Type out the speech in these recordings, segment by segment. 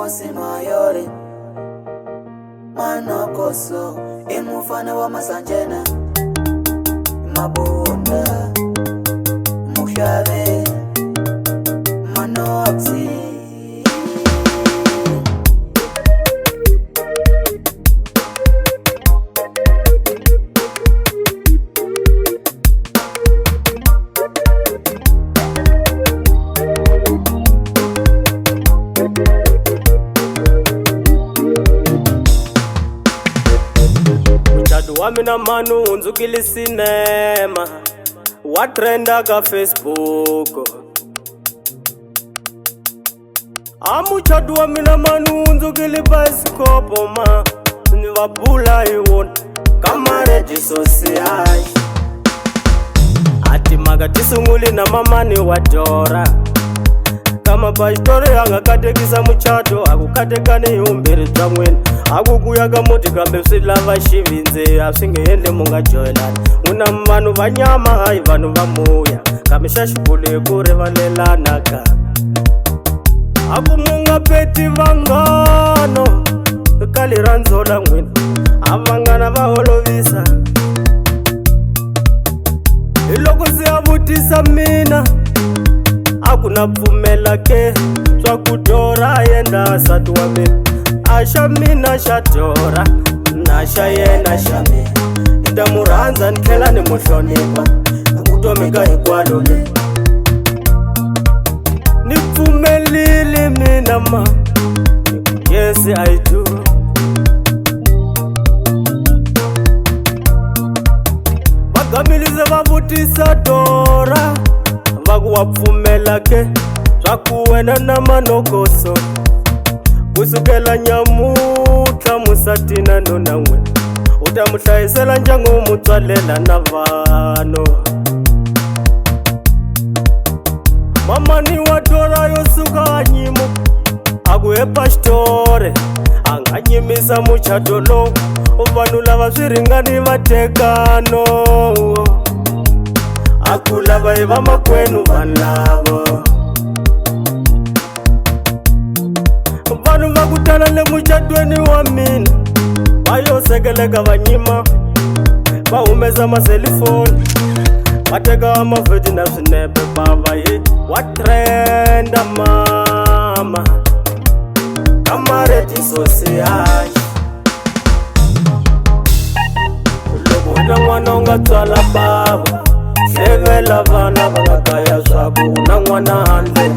Mosi Mayori Manokoso Imufana wa Masanjena Mabunda Mushave Manoxi Wamina manu unzukili cinema watrenda ka Facebook amuchadu wamina manu unzukili bicycle ma ni wabula iwon kama reji social ati magatisunguli na mama ni wadora kama pastori anga katekisa muchato akukatekane yumbiri zamweni akukuyaga moti kambe silava shivinze asingende munga joelana una manu vanyama hai vanu vamuya kamishashukule kure valelana ka akumunga peti vangano kaliranzola ngwini avangana vaholovisa iloko siyavutisa mina akuna pfumela ke swakudora yenda satu wa mina asha mina shatora nasha yena shame ndamuranza nkhela ni muhlonipha akutomeka hikwalo le nipfumelile mina ma yes I do vagamilize vavutisa dora vakuwapfumela ke swakuwena na manokoso kusukela nyamutla musatina nona n'we utamuhlayisela ndyangu mutswalela na vano mamani wa dora yosuka anyimo akuhepa xitore anganyimisa muchato lowu vanhu lava swiringani vatekano akulava hi vamakwenu vanhu lavo vanhu vakutala le muchatweni wa mina vayosekeleka vanyima va humesa maselifoni vateka mavheti na swinepe bava hi wa trenda mama kamareti social loko na n'wana u nga tswala bava hlevela vana va nga kaya swaku na n'wana handle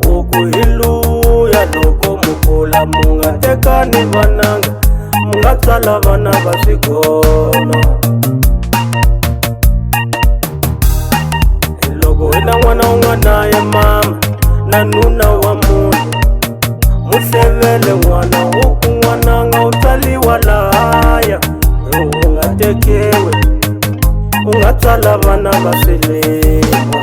uku hiluya loko mukula munga tekani vananga munga tsala vana va swikolo loko hina n'wana u nga naye mama na nuna wa munhu muhlevele n'wana uku n'wananga u tsaliwa lahaya u nga tekiwe u nga tsala vana va swilema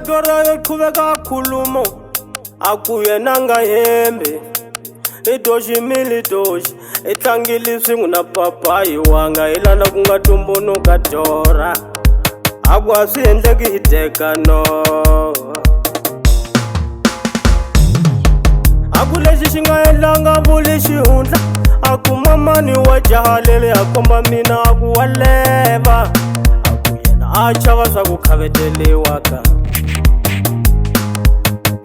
dora yoqhubeka khulumo akuyena nga hembe idoshi milidoshi itlangile swin'we na papayi wanga ilana ku nga tumbuluka dora aku a swi endleki hi tekano aku lexi xi nga endlanga vuli xihundla aku mamani wa jaha lele a komba mina aku wa leva aku yena a chava swa ku khaveteliwa ka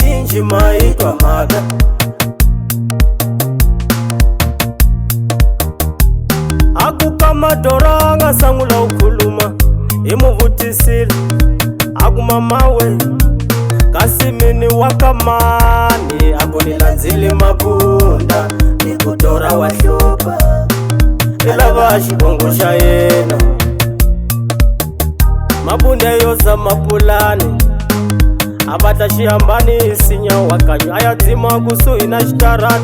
injima itwa maka aku kama dora nga sangula ukhuluma imuvutisile aku mamawe kasimini wakamani aku nilandzile mabunda nikudora wa hlupa ilava xivongo xa yena mabunda yoza mapulani abata xihambani isinya wa kanyo aya dzima kusuhi na xitarata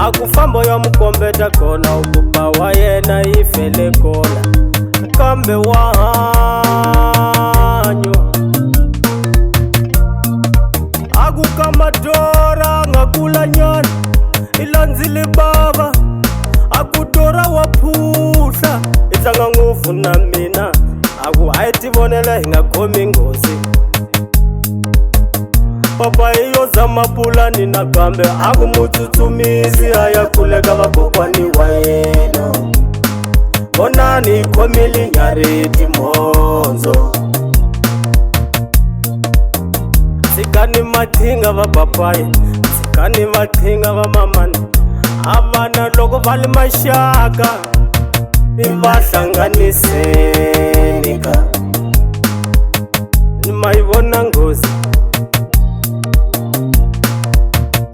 aku famba ya mukombeta kona ukuba wa yena yi fele kona kambe wa na mina aku a ti vonela hi nga khomi nghozi. Papa iyo zama pulani na kambe aku mutsutsumisi a ya kuleka vakokwani wa yena. Vonani khomile nyari timhondzo, tshikani mathinga va papayi, tshikani mathinga va mamani. Avana loko va le maxaka ni va hlanganiseni ka ni ma yi vona nghozi,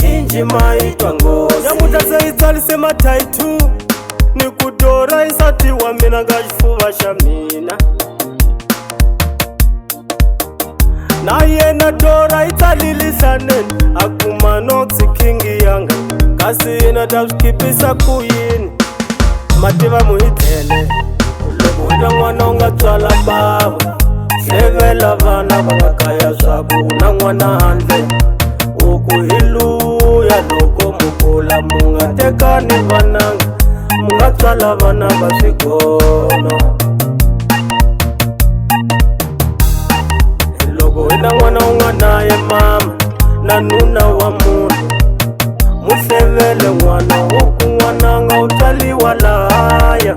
injima yi twa nghozi. Nyamuhla se yi tsarise mathayithu ni ku dora nsati wa mina ka xifuva xa mina. Na yena dora yi tsalile hlaneni a kuma noksi khingi yanga, kasi yena ta swi khipisa ku yini? Mativa mu hi tele loko u na n'wana u nga tswala bava, hlevela vana va nga kaya swaku u na n'wana handle. U ku hi luya loko mu kula mu nga tekani vananga, mu nga tswala vana va swigono. Loko hi na n'wana u nga naye mama na nuna wa munhu, mu hlevele n'wana u ku n'wananga u tswaliwa lahaya.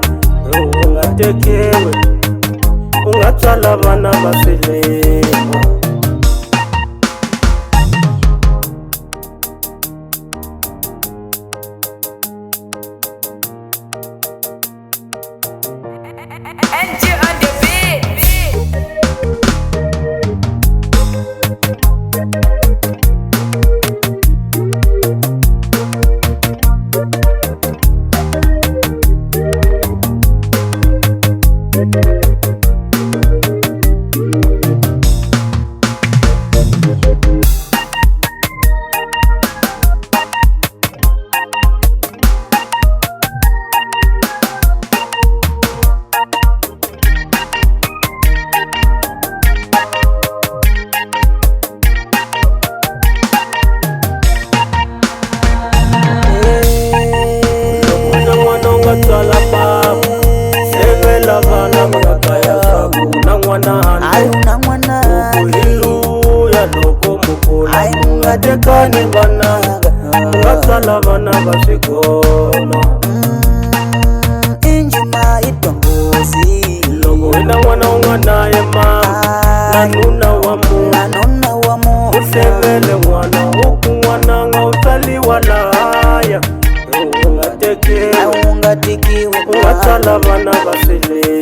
U nga tekiwi u nga tswala vana va swilema. Tekani vananga nga tswala vana va swigono, injima yi twa nghozi. loko hi na n'wana u nga naye mama na nuna wa munhu, u hlevele n'wana u ku n'wananga u tswaliwa lahaya. U nga tekiwi u nga tswala vana va swilema.